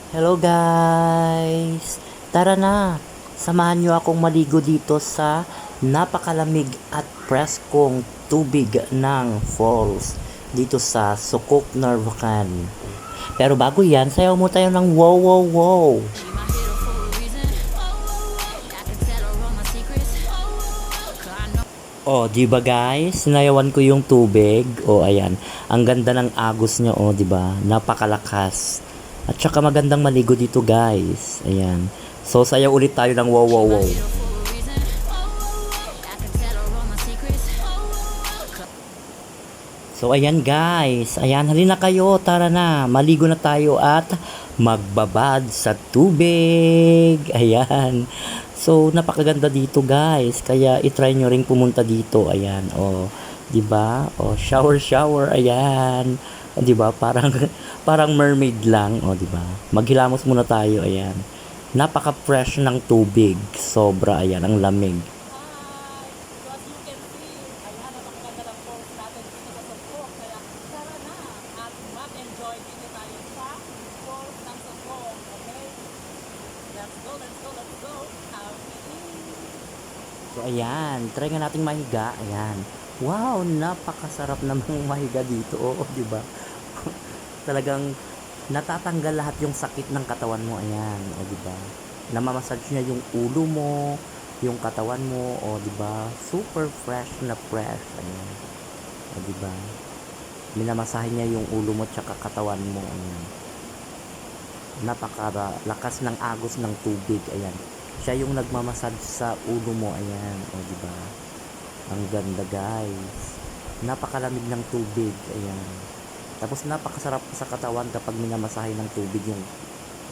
Hello guys! Tara na! Samahan nyo akong maligo dito sa napakalamig at preskong tubig ng falls dito sa Sukuk, Narvacan. Pero bago yan, sayaw mo tayo ng wow wow wow! Oh, di ba guys? Sinayawan ko yung tubig. Oh, ayan. Ang ganda ng agos niya, oh, di ba? Napakalakas. At saka magandang maligo dito, guys. Ayan. So, sayaw ulit tayo ng wow wow wow. So, ayan guys. Ayan, halina kayo. Tara na. Maligo na tayo at magbabad sa tubig. Ayan. So, napakaganda dito guys. Kaya, itry nyo ring pumunta dito. Ayan. O, diba? O, shower, shower. Ayan. O, diba? Parang, parang mermaid lang. O, diba? Maghilamos muna tayo. Ayan. Napaka-fresh ng tubig. Sobra. Ayan. Ang lamig. So, ayan. Try nga nating mahiga. Ayan. Wow, napakasarap namang mahiga dito. Oo, di ba? Talagang natatanggal lahat yung sakit ng katawan mo. Ayan. O, di ba? Namamassage niya yung ulo mo, yung katawan mo. O, di ba? Super fresh na fresh. Ayan. O, di ba? Minamasahe niya yung ulo mo tsaka katawan mo. Ayan. Napakalakas ng agos ng tubig. Ayan. Siya yung nagmamassage sa ulo mo. Ayan. O, di ba? Ang ganda, guys. Napakalamig ng tubig. Ayan. Tapos napakasarap sa katawan kapag minamasahe ng tubig yung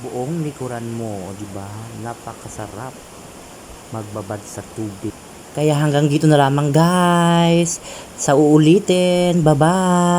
buong likuran mo. O, di ba? Napakasarap magbabad sa tubig. Kaya hanggang dito na lamang, guys. Sa uulitin. Bye-bye.